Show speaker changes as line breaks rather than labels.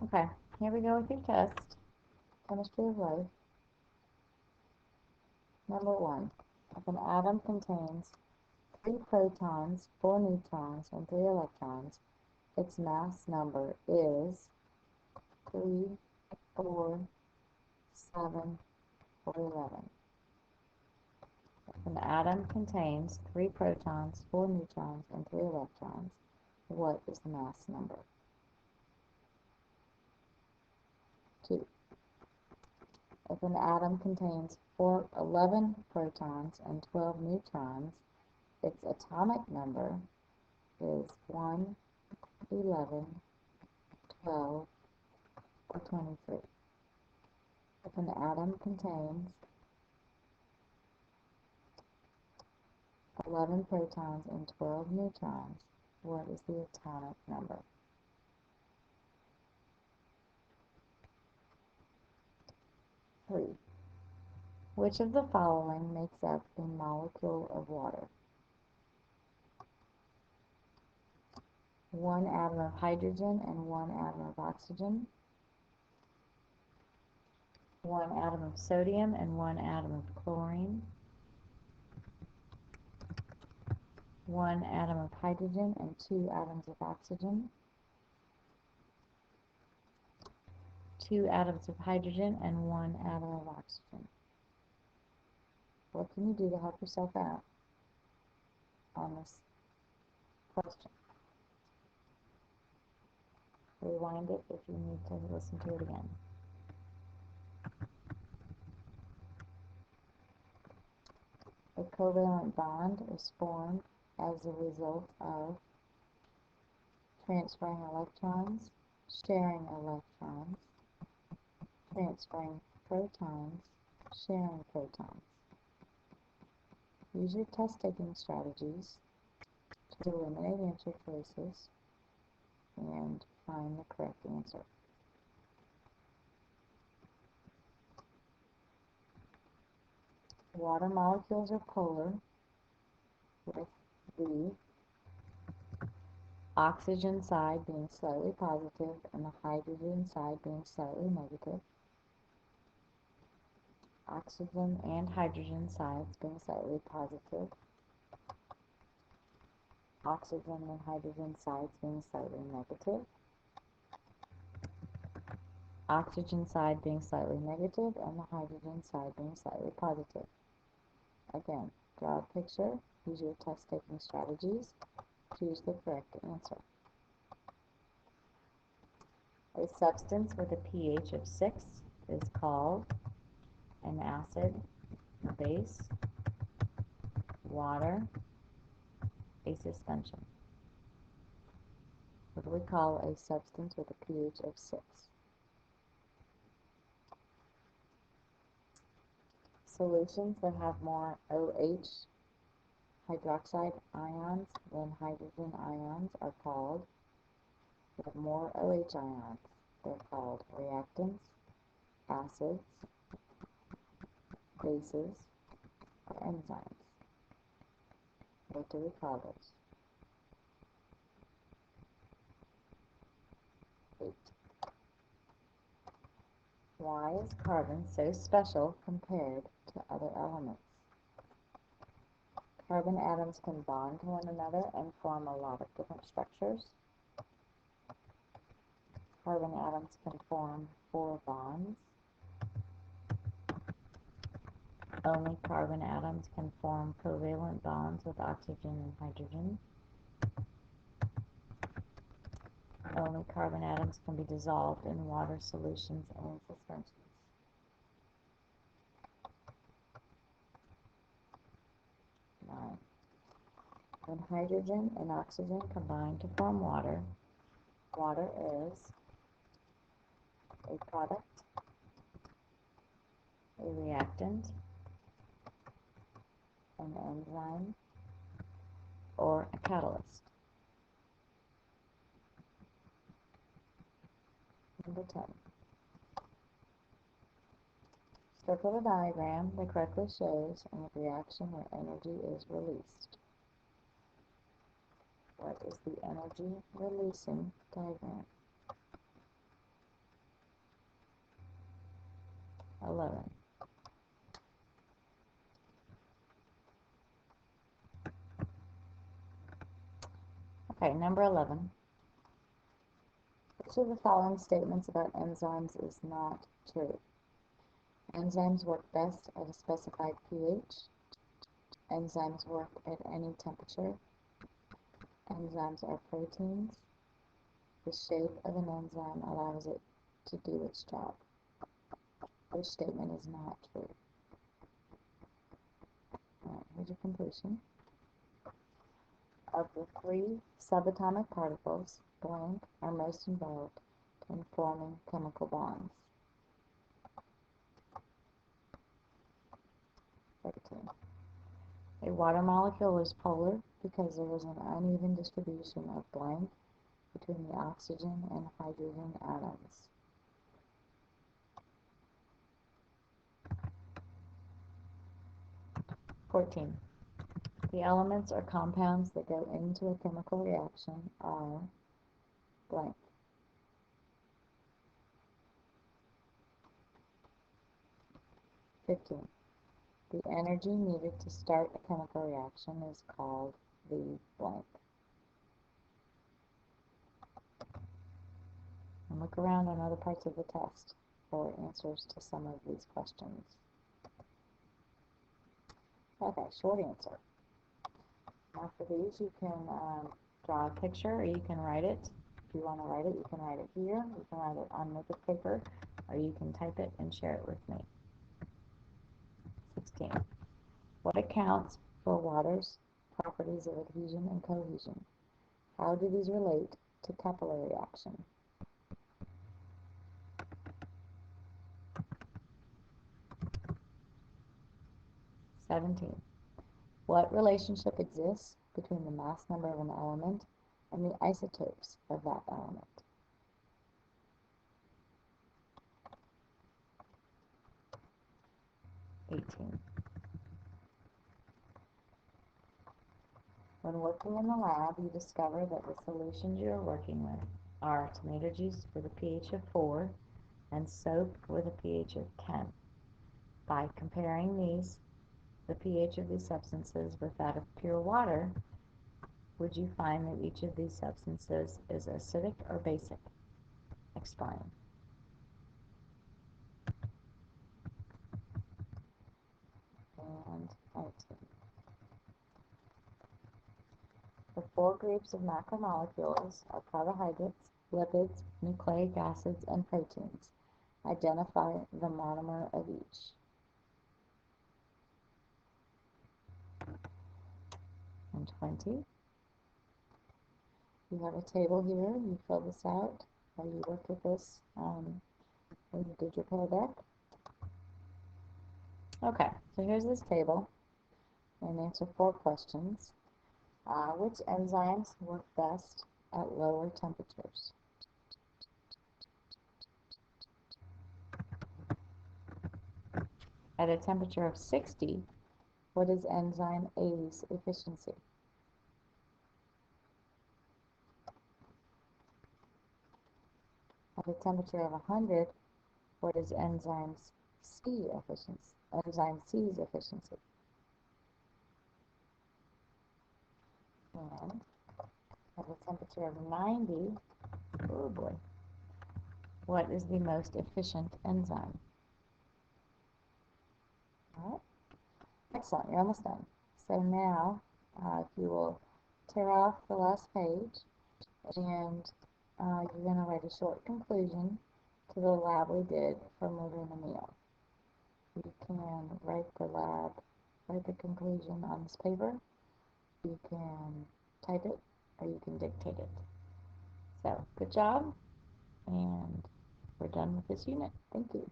Okay, here we go with your test. Chemistry of life. Number 1. If an atom contains 3 protons, 4 neutrons, and 3 electrons, its mass number is 3, 4, 7, or 11. If an atom contains 3 protons, 4 neutrons, and 3 electrons, what is the mass number? 2. If an atom contains 11 protons and 12 neutrons, its atomic number is 1, 11, 12, or 23. If an atom contains 11 protons and 12 neutrons, what is the atomic number? 3. Which of the following makes up a molecule of water? 1 atom of hydrogen and 1 atom of oxygen, 1 atom of sodium and 1 atom of chlorine, 1 atom of hydrogen and 2 atoms of oxygen, 2 atoms of hydrogen and 1 atom of oxygen. What can you do to help yourself out on this question? Rewind it if you need to listen to it again. A covalent bond is formed as a result of transferring electrons, sharing electrons, transferring protons, sharing protons. Use your test-taking strategies to eliminate answer choices and find the correct answer. Water molecules are polar, with the oxygen side being slightly positive and the hydrogen side being slightly negative. Oxygen and hydrogen sides being slightly positive. Oxygen and hydrogen sides being slightly negative. Oxygen side being slightly negative and the hydrogen side being slightly positive. Again, draw a picture, use your test-taking strategies, choose the correct answer. A substance with a pH of 6 is called an acid, base, water, a suspension. What do we call a substance with a pH of 6? Solutions that have more OH hydroxide ions than hydrogen ions are called, with more OH ions, they're called reactants, acids, bases, or enzymes. What do we call those? 8. Why is carbon so special compared to other elements? Carbon atoms can bond to one another and form a lot of different structures. Carbon atoms can form 4 bonds. Only carbon atoms can form covalent bonds with oxygen and hydrogen. Only carbon atoms can be dissolved in water solutions and in suspensions. When hydrogen and oxygen combine to form water, water is a product, a reactant, an enzyme, or a catalyst. Number 10. Circle the diagram that correctly shows a reaction where energy is released. What is the energy releasing diagram? 11. Okay, number 11. Which of the following statements about enzymes is not true? Enzymes work best at a specified pH. Enzymes work at any temperature. Enzymes are proteins. The shape of an enzyme allows it to do its job. Which statement is not true? Alright, here's your completion. Of the three subatomic particles, blank are most involved in forming chemical bonds. 13. A water molecule is polar because there is an uneven distribution of blank between the oxygen and hydrogen atoms. 14. The elements or compounds that go into a chemical reaction are blank. 15. The energy needed to start a chemical reaction is called the blank. And look around on other parts of the test for answers to some of these questions. Okay, short answer. Now for these, you can draw a picture or you can write it. If you want to write it, you can write it here. You can write it on liquid paper, or you can type it and share it with me. 16. What accounts for water's properties of adhesion and cohesion? How do these relate to capillary action? 17. What relationship exists between the mass number of an element and the isotopes of that element? 18. When working in the lab, you discover that the solutions you are working with are tomato juice with a pH of 4 and soap with a pH of 10. By comparing the pH of these substances with that of pure water, would you find that each of these substances is acidic or basic? Explain. And 19. The four groups of macromolecules are carbohydrates, lipids, nucleic acids, and proteins. Identify the monomer of each. And 20. You have a table here. You fill this out. You worked with this when you did your pear deck. Okay, so here's this table. And answer 4 questions. Which enzymes work best at lower temperatures? At a temperature of 60, what is enzyme A's efficiency? At a temperature of 100, what is enzyme C's efficiency? And at a temperature of 90, oh boy, what is the most efficient enzyme? All right. Excellent, you're almost done. So now, if you will tear off the last page, and you're going to write a short conclusion to the lab we did for moving the meal. You can write the conclusion on this paper. You can type it, or you can dictate it. So, good job, and we're done with this unit. Thank you.